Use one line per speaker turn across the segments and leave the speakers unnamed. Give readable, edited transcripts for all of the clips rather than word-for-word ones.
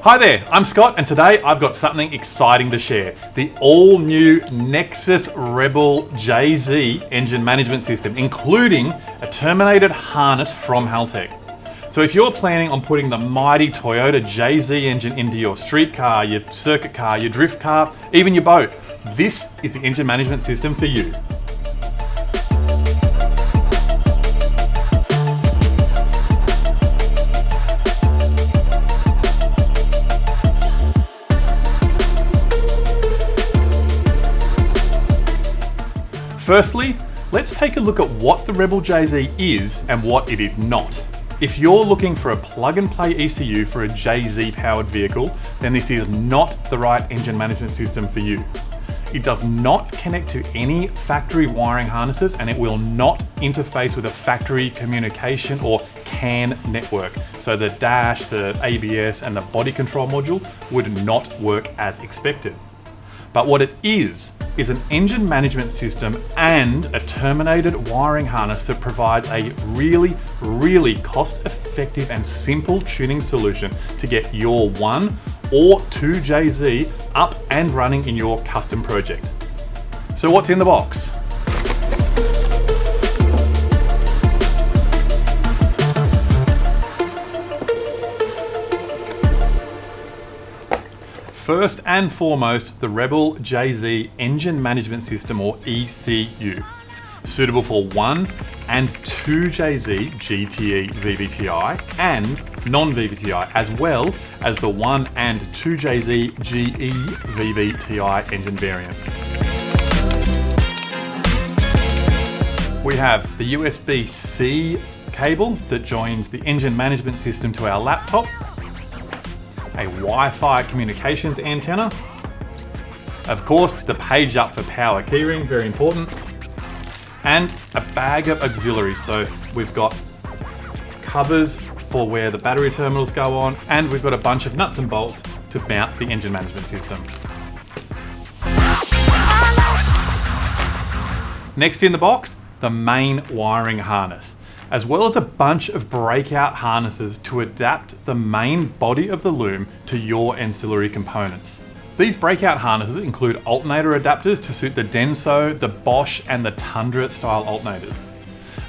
Hi there, I'm Scott, and today I've got something exciting to share. The all-new Nexus Rebel JZ Engine Management System, including a terminated harness from Haltech. So if you're planning on putting the mighty Toyota JZ engine into your street car, your circuit car, your drift car, even your boat, this is the engine management system for you. Firstly, let's take a look at what the Rebel JZ is and what it is not. If you're looking for a plug-and-play ECU for a JZ powered vehicle, then this is not the right engine management system for you. It does not connect to any factory wiring harnesses, and it will not interface with a factory communication or CAN network. So the dash, the ABS, and the body control module would not work as expected. But what it is an engine management system and a terminated wiring harness that provides a really cost-effective and simple tuning solution to get your 1 or 2 JZ up and running in your custom project. So what's in the box? First and foremost, the Rebel JZ Engine Management System, or ECU, suitable for 1 and 2 JZ GTE VVTi and non-VVTi, as well as the 1 and 2 JZ GE VVTi engine variants. We have the USB-C cable that joins the engine management system to our laptop, a Wi-Fi communications antenna, of course the page up for power keyring, very important, and a bag of auxiliaries. So we've got covers for where the battery terminals go on, and we've got a bunch of nuts and bolts to mount the engine management system. Next in the box, the main wiring harness, as well as a bunch of breakout harnesses to adapt the main body of the loom to your ancillary components. These breakout harnesses include alternator adapters to suit the Denso, the Bosch, and the Tundra style alternators.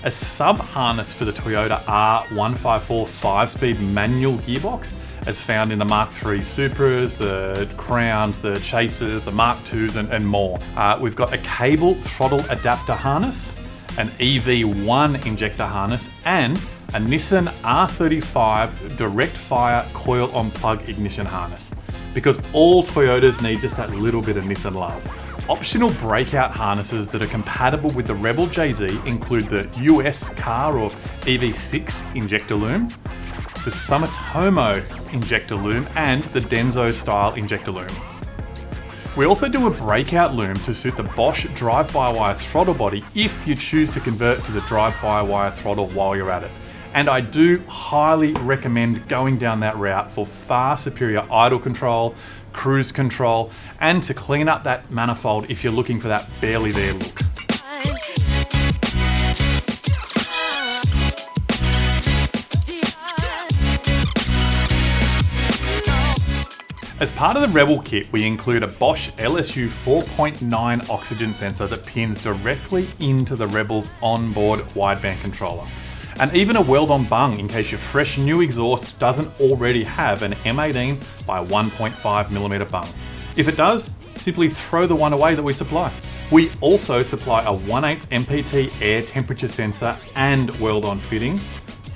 A sub-harness for the Toyota R154 5-speed manual gearbox, as found in the Mark III Supras, the Crowns, the Chasers, the Mark IIs, and more. We've got a cable throttle adapter harness, an EV1 injector harness, and a Nissan R35 direct fire coil on plug ignition harness, because all Toyotas need just that little bit of Nissan love. Optional breakout harnesses that are compatible with the Rebel JZ include the US car or EV6 injector loom, the Sumitomo injector loom, and the Denso style injector loom. We also do a breakout loom to suit the Bosch drive-by-wire throttle body if you choose to convert to the drive-by-wire throttle while you're at it. And I do highly recommend going down that route for far superior idle control, cruise control, and to clean up that manifold if you're looking for that barely there look. As part of the Rebel kit, we include a Bosch LSU 4.9 oxygen sensor that pins directly into the Rebel's onboard wideband controller. And even a weld-on bung in case your fresh new exhaust doesn't already have an M18 by 1.5mm bung. If it does, simply throw the one away that we supply. We also supply a 1/8 MPT air temperature sensor and weld-on fitting,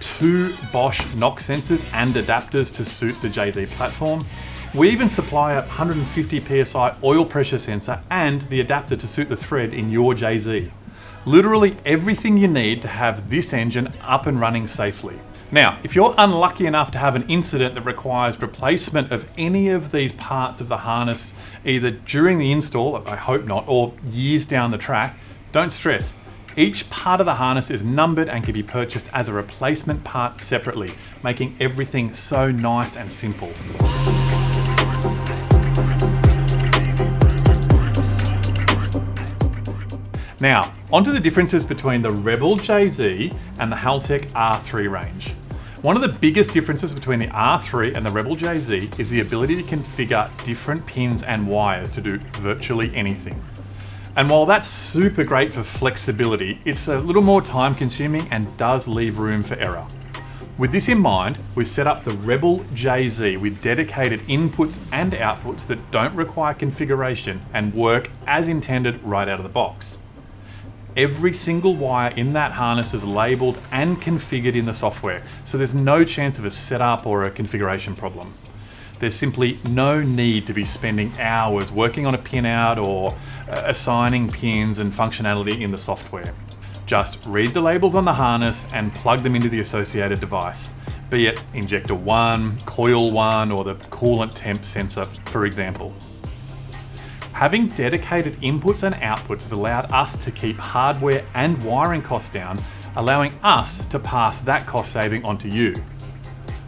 2 Bosch NOx sensors and adapters to suit the JZ platform. We even supply a 150 PSI oil pressure sensor and the adapter to suit the thread in your JZ. Literally everything you need to have this engine up and running safely. Now, if you're unlucky enough to have an incident that requires replacement of any of these parts of the harness, either during the install, I hope not, or years down the track, don't stress. Each part of the harness is numbered and can be purchased as a replacement part separately, making everything so nice and simple. Now, onto the differences between the Rebel JZ and the Haltech R3 range. One of the biggest differences between the R3 and the Rebel JZ is the ability to configure different pins and wires to do virtually anything. And while that's super great for flexibility, it's a little more time consuming and does leave room for error. With this in mind, we've set up the Rebel JZ with dedicated inputs and outputs that don't require configuration and work as intended right out of the box. Every single wire in that harness is labeled and configured in the software, so there's no chance of a setup or a configuration problem. There's simply no need to be spending hours working on a pinout or assigning pins and functionality in the software. Just read the labels on the harness and plug them into the associated device, be it injector 1, coil 1, or the coolant temp sensor, for example. Having dedicated inputs and outputs has allowed us to keep hardware and wiring costs down, allowing us to pass that cost saving onto you.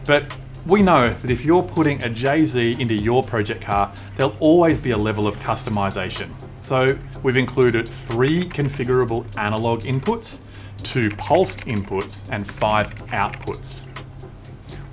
But we know that if you're putting a JZ into your project car, there'll always be a level of customization. So we've included 3 configurable analog inputs, 2 pulsed inputs, and 5 outputs.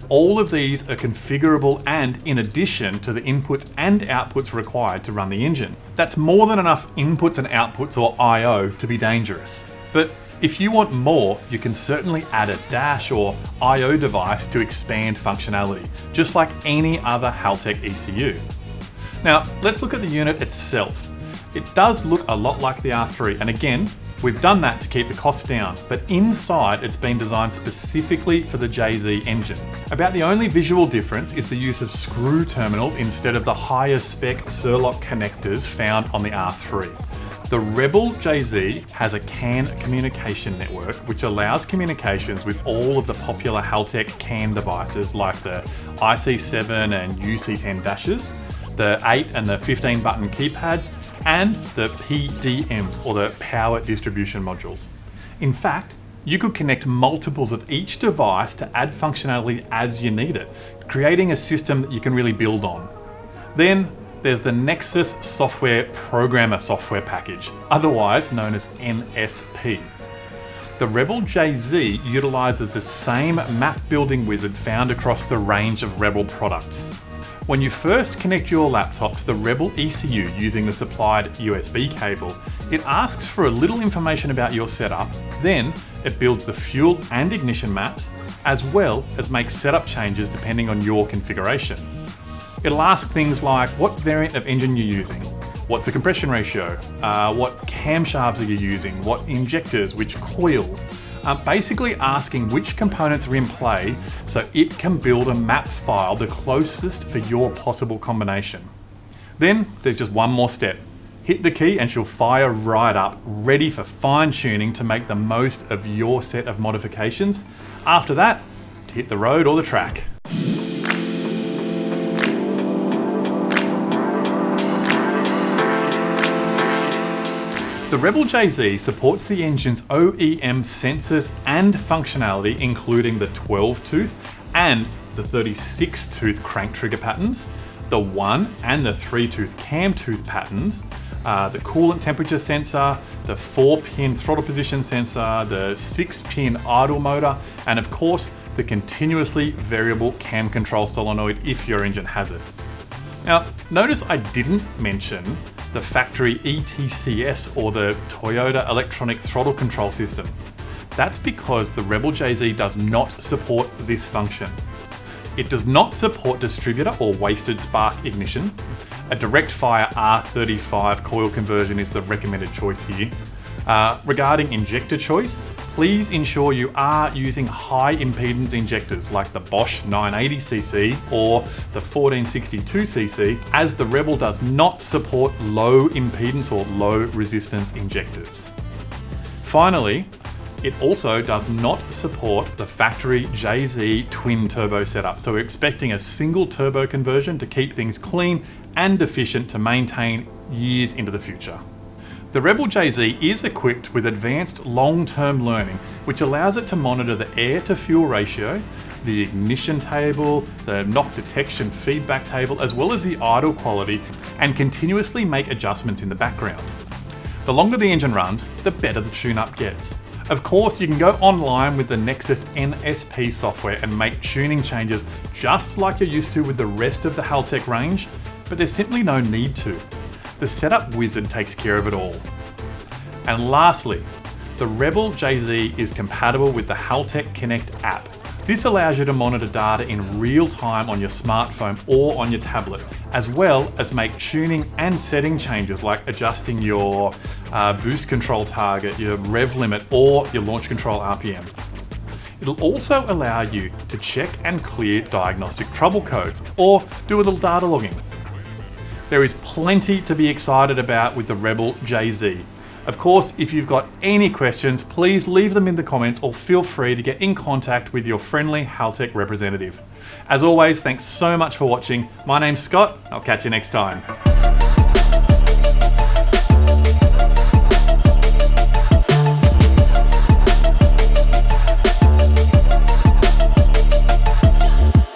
All of these are configurable and in addition to the inputs and outputs required to run the engine. That's more than enough inputs and outputs, or I/O, to be dangerous. But if you want more, you can certainly add a dash or I/O device to expand functionality, just like any other Haltech ECU. Now, let's look at the unit itself. It does look a lot like the R3, and again, we've done that to keep the costs down, but inside it's been designed specifically for the JZ engine. About the only visual difference is the use of screw terminals instead of the higher spec Surlock connectors found on the R3. The Rebel JZ has a CAN communication network which allows communications with all of the popular Haltech CAN devices like the IC7 and UC10 dashes, the 8 and the 15 button keypads, and the PDMs, or the power distribution modules. In fact, you could connect multiples of each device to add functionality as you need it, creating a system that you can really build on. Then there's the Nexus Software Programmer software package, otherwise known as NSP. The Rebel JZ utilizes the same map building wizard found across the range of Rebel products. When you first connect your laptop to the Rebel ECU using the supplied USB cable, it asks for a little information about your setup, then it builds the fuel and ignition maps, as well as makes setup changes depending on your configuration. It'll ask things like what variant of engine you're using, what's the compression ratio, what camshafts are you using, what injectors, which coils, basically asking which components are in play so it can build a map file the closest for your possible combination. Then there's just one more step. Hit the key and she'll fire right up, ready for fine tuning to make the most of your set of modifications. After that, to hit the road or the track. The Rebel JZ supports the engine's OEM sensors and functionality, including the 12-tooth and the 36-tooth crank trigger patterns, the 1 and the 3-tooth cam tooth patterns, the coolant temperature sensor, the 4-pin throttle position sensor, the 6-pin idle motor, and of course, the continuously variable cam control solenoid if your engine has it. Now, notice I didn't mention the factory ETCS, or the Toyota Electronic Throttle Control System. That's because the Rebel JZ does not support this function. It does not support distributor or wasted spark ignition. A direct fire R35 coil conversion is the recommended choice here. Regarding injector choice, please ensure you are using high impedance injectors like the Bosch 980cc or the 1462cc, as the Rebel does not support low impedance or low resistance injectors. Finally, it also does not support the factory JZ twin turbo setup, so we're expecting a single turbo conversion to keep things clean and efficient to maintain years into the future. The Rebel JZ is equipped with advanced long-term learning, which allows it to monitor the air-to-fuel ratio, the ignition table, the knock detection feedback table, as well as the idle quality, and continuously make adjustments in the background. The longer the engine runs, the better the tune-up gets. Of course, you can go online with the Nexus NSP software and make tuning changes just like you're used to with the rest of the Haltech range, but there's simply no need to. The setup wizard takes care of it all. And lastly, the Rebel JZ is compatible with the Haltech Connect app. This allows you to monitor data in real time on your smartphone or on your tablet, as well as make tuning and setting changes like adjusting your boost control target, your rev limit, or your launch control RPM. It'll also allow you to check and clear diagnostic trouble codes or do a little data logging. There is plenty to be excited about with the Rebel JZ. Of course, if you've got any questions, please leave them in the comments or feel free to get in contact with your friendly Haltech representative. As always, thanks so much for watching. My name's Scott. I'll catch you next time.